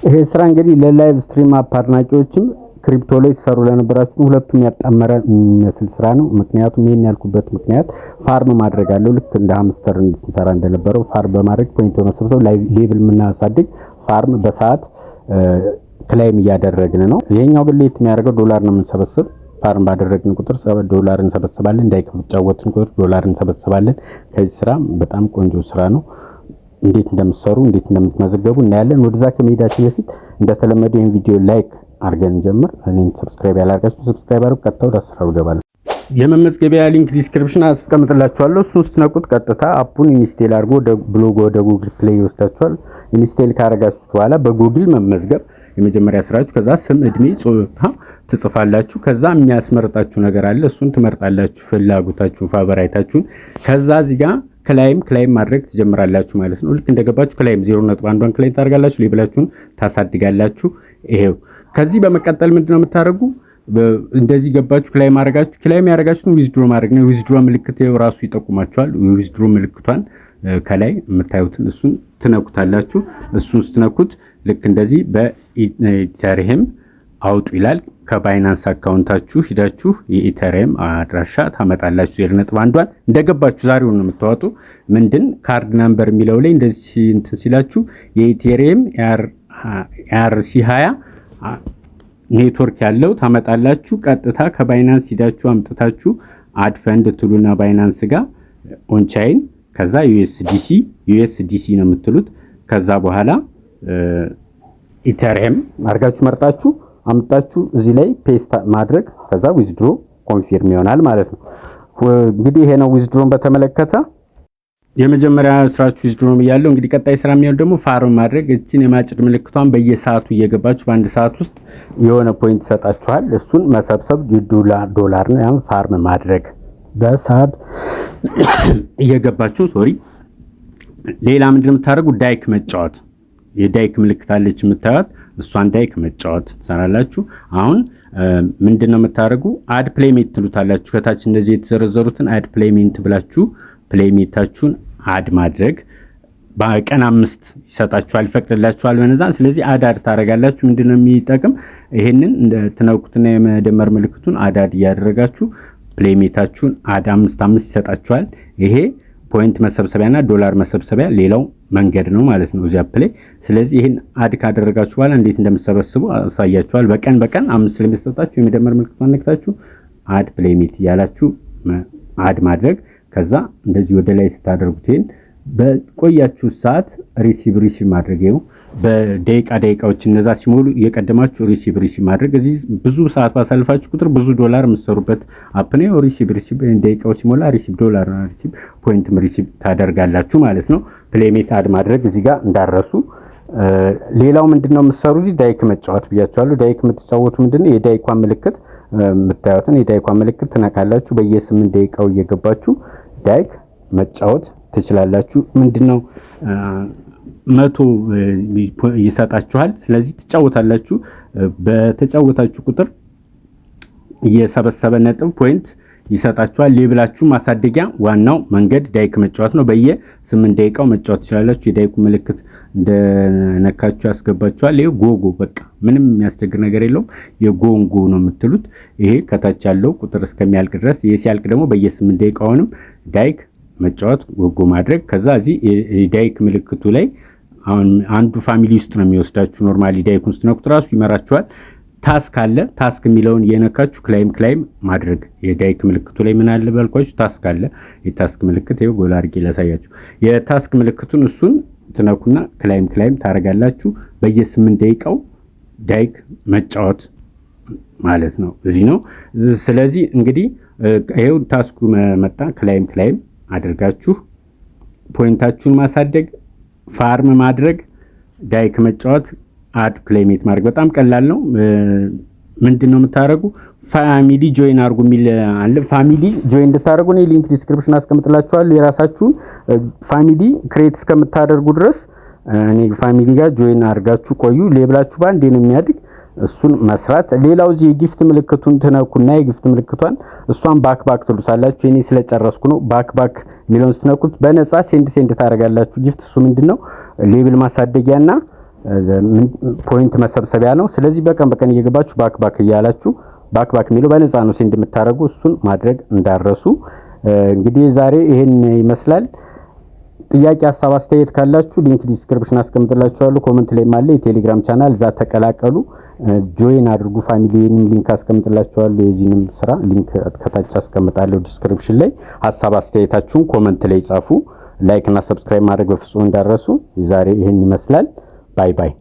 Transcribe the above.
ይሄ ስራ እንግዲህ ለላይቭ ስትሪም አፕ አድናቂዎችም ክሪፕቶ ላይ ተሰሩ ለነበራችሁ ሁለቱም ያጣመረ የሚመስል ስራ ነው። ምክንያቱም ይሄን ያልኩበት ምክንያት ፋርም ማድረግ አለው። ልክ እንደ ሃምስተር እንሰራ እንደነበረው ፋርም በማድረግ ፖይንት በመሰብሰብ ሌብል የምናሳድግ ፋርም በሰዓት ክላይም እያደረግን ነው። ይሄኛው ግን ለየት የሚያደርገው ዶላር ነው የምንሰበስብ። ፋርም ባደረግን ቁጥር $7 እንሰበስባለን። እንዳይከፍጫወትን ቁጥር ዶላር እንሰበስባለን። ከዚህ ስራ በጣም ቆንጆ ስራ ነው። እንዴት እንደምትሰሩ እንዴት እንደምትመዘገቡ እናያለን። ወደዛ ከመሄዳችን በፊት እንደተለመደው ይሄን ቪዲዮ ላይክ አድርገን እንጀምር። እኔን ሰብስክራይብ ያላደረጋችሁ ሰብስክራይብ አድርጉ። ቀጥታ ወደ ስራው ገባለን። የመመዝገቢያ ሊንክ ዲስክሪፕሽን አስቀምጥላችኋለሁ። እሱን ስትነኩት ቀጥታ አፑን ኢንስቴል አድርጎ ወደ ብሎግ ወደ ጉግል ፕሌይ ይወስዳችኋል። ኢንስቴል ካደረጋችሁ በኋላ በጉግል መመዝገብ የመጀመሪያ ስራችሁ። ከዛ ስም፣ እድሜ፣ ጾታ ትጽፋላችሁ። ከዛ የሚያስመርጣችሁ ነገር አለ። እሱን ትመርጣላችሁ፣ ፍላጎታችሁን፣ ፋቨራይታችሁን። ከዛ እዚህ ጋር ክላይም ማድረግ ትጀምራላችሁ ማለት ነው። ልክ እንደገባችሁ ክላይም 0.1 ክላይም ታደርጋላችሁ። ሌብላችሁን ታሳድጋላችሁ። ይሄው ከዚህ በመቀጠል ምንድነው የምታደርጉ? እንደዚህ ገባችሁ ክላይም ማድረጋችሁ። ክላይም ያደረጋችሁን ዊዝድሮ ማድረግ ነው። ዊዝድሮ ምልክት ራሱ ይጠቁማችኋል። ዊዝድሮ ምልክቷን ከላይ የምታዩትን እሱን ትነኩታላችሁ። እሱን ስትነኩት ልክ እንደዚህ በኢተሪየም አውጡ ይላል። ከባይናንስ አካውንታችሁ ሂዳችሁ የኢተሪየም አድራሻ ታመጣላችሁ። 0.1 እንደገባችሁ ዛሬው ነው የምታወጡ። ምንድን ካርድ ናምበር የሚለው ላይ እንደዚህ እንትን ሲላችሁ የኢተሪየም ERC20 ኔትወርክ ያለው ታመጣላችሁ። ቀጥታ ከባይናንስ ሂዳችሁ አምጥታችሁ አድ ፈንድ ትሉና ባይናንስ ጋር ኦንቻይን ከዛ USDC ነው የምትሉት። ከዛ በኋላ ኢተሪየም አድርጋችሁ መርጣችሁ አምጣችሁ እዚህ ላይ ፔስት ማድረግ ከዛ ዊዝድሮ ኮንፊርም ይሆናል ማለት ነው። እንግዲህ ይሄ ነው ዊዝድሮን በተመለከተ የመጀመሪያ ስራችሁ ዊዝድሮ ያለው። እንግዲህ ቀጣይ ስራ የሚሆነው ደግሞ ፋርም ማድረግ። እቺን የማጭድ ምልክቷን በየሰዓቱ እየገባችሁ በአንድ ሰዓት ውስጥ የሆነ ፖይንት ይሰጣችኋል። እሱን መሰብሰብ ዶላር ነው። ያን ፋርም ማድረግ በሰዓት እየገባችሁ ሌላ ምንድነው የምታደርጉ? ዳይክ መጫወት። የዳይክ ምልክት አለች የምታዩት፣ እሷን ዳይክ መጫወት ትሰራላችሁ። አሁን ምንድነው የምታደርጉ? አድ ፕሌይሜት ትሉታላችሁ። ከታች እንደዚህ የተዘረዘሩትን አድ ፕሌይሜት ብላችሁ ፕሌይሜታችሁን አድ ማድረግ በቀን 5 ይሰጣችኋል፣ ይፈቅድላችኋል በነዛ። ስለዚህ አድ ታደርጋላችሁ። ምንድነው የሚጠቅም? ይሄንን እንደ ትነኩትና የመደመር ምልክቱን አድ እያደረጋችሁ ፕሌይሜታችሁን አድ 5 ይሰጣችኋል። ይሄ ፖይንት መሰብሰቢያና ዶላር መሰብሰቢያ ሌላው መንገድ ነው ማለት ነው እዚያ ፕሌይ። ስለዚህ ይሄን አድ ካደረጋችሁ በኋላ እንዴት እንደምትሰበስቡ አሳያችኋል። በቀን 5 ስለሚሰጣችሁ የመደመር ምልክቱን ነክታችሁ አድ ፕሌይሜት እያላችሁ አድ ማድረግ። ከዛ እንደዚህ ወደ ላይ ስታደርጉት ይሄን በቆያችሁ ሰዓት ሪሲቭ ማድረግ ነው። በደቂቃዎች እነዛ ሲሞሉ እየቀደማችሁ ሪሲቭ ማድረግ። እዚህ ብዙ ሰዓት ባሳልፋችሁ ቁጥር ብዙ ዶላር የምትሰሩበት አፕ ነው። ሪሲቭ ደቂቃዎች ሲሞላ ሪሲቭ ዶላር ሪሲቭ ፖይንት ሪሲቭ ታደርጋላችሁ ማለት ነው። ፕሌይሜት አድ ማድረግ እዚህ ጋር እንዳረሱ። ሌላው ምንድነው የምትሰሩ? እዚህ ዳይክ መጫወት ብያችኋለሁ። ዳይክ የምትጫወቱ ምንድነው? የዳይኳን ምልክት የምታዩትን የዳይኳን ምልክት ትነካላችሁ። በየ8 ደቂቃው እየገባችሁ ዳይክ መጫወት ትችላላችሁ። ምንድነው 100 ይሰጣችኋል። ስለዚህ ትጫወታላችሁ። በተጫወታችሁ ቁጥር እየሰበሰበ ነጥብ ፖይንት ይሰጣችኋል። ሌብላችሁ ማሳደጊያ ዋናው መንገድ ዳይክ መጫወት ነው። በየ8 ደቂቃው መጫወት ትችላላችሁ። የዳይኩ ምልክት እንደነካችሁ ያስገባችኋል። ይሄ ጎጎ በቃ ምንም የሚያስቸግር ነገር የለውም። የጎንጎ ነው የምትሉት። ይሄ ከታች ያለው ቁጥር እስከሚያልቅ ድረስ። ይሄ ሲያልቅ ደግሞ በየ8 ደቂቃውንም ዳይክ መጫወት ጎጎ ማድረግ። ከዛ እዚህ ዳይክ ምልክቱ ላይ አሁን አንዱ ፋሚሊ ውስጥ ነው የሚወስዳችሁ። ኖርማሊ ዳይኩን ስትነኩት ራሱ ይመራችኋል። ታስክ አለ። ታስክ የሚለውን የነካችሁ ክላይም ማድረግ። የዳይክ ምልክቱ ላይ ምን አለ ባልኳችሁ? ታስክ አለ። የታስክ ምልክት ይሄው ጎላ አድርጌ ላሳያችሁ። የታስክ ምልክቱን እሱን ትነኩና ክላይም ታረጋላችሁ። በየ8 ደቂቃው ዳይክ መጫወት ማለት ነው። እዚህ ነው። ስለዚህ እንግዲህ ይሄው ታስኩ መጣ። ክላይም አድርጋችሁ ፖይንታችሁን ማሳደግ፣ ፋርም ማድረግ፣ ዳይክ መጫወት፣ አድ ፕሌይሜት ማድረግ በጣም ቀላል ነው። ምንድነው የምታደርጉ? ፋሚሊ ጆይን አድርጉ የሚል አለ። ፋሚሊ ጆይን እንድታደርጉ ነው ሊንክ ዲስክሪፕሽን አስቀምጥላችኋለሁ። የራሳችሁን ፋሚሊ ክሬት እስከምታደርጉ ድረስ እኔ ፋሚሊ ጋር ጆይን አድርጋችሁ ቆዩ። ሌብላችሁ ባንዴ ነው የሚያድግ። እሱን መስራት። ሌላው እዚህ የጊፍት ምልክቱን ትነኩና የጊፍት ምልክቷን እሷን ባክ ትሉታላችሁ። እኔ ስለጨረስኩ ነው ባክ የሚለውን ስትነኩት በነፃ ሴንድ ታደርጋላችሁ ጊፍት። እሱ ምንድነው ሌብል ማሳደጊያና ፖይንት መሰብሰቢያ ነው። ስለዚህ በቀን እየገባችሁ ባክ እያላችሁ ባክ የሚለው በነፃ ነው ሴንድ የምታደርጉ፣ እሱን ማድረግ እንዳረሱ። እንግዲህ ዛሬ ይሄን ይመስላል። ጥያቄ፣ ሀሳብ፣ አስተያየት ካላችሁ ሊንክ ዲስክሪፕሽን አስቀምጥላችኋለሁ። ኮሜንት ላይ ማለ የቴሌግራም ቻናል እዛ ተቀላቀሉ፣ ጆይን አድርጉ። ፋሚሊንም ሊንክ አስቀምጥላችኋለሁ። የዚህንም ስራ ሊንክ ከታች አስቀምጣለሁ ዲስክሪፕሽን ላይ። ሀሳብ አስተያየታችሁን ኮሜንት ላይ ጻፉ። ላይክ እና ሰብስክራይብ ማድረግ በፍጹም እንዳረሱ። ዛሬ ይሄን ይመስላል። ባይ ባይ።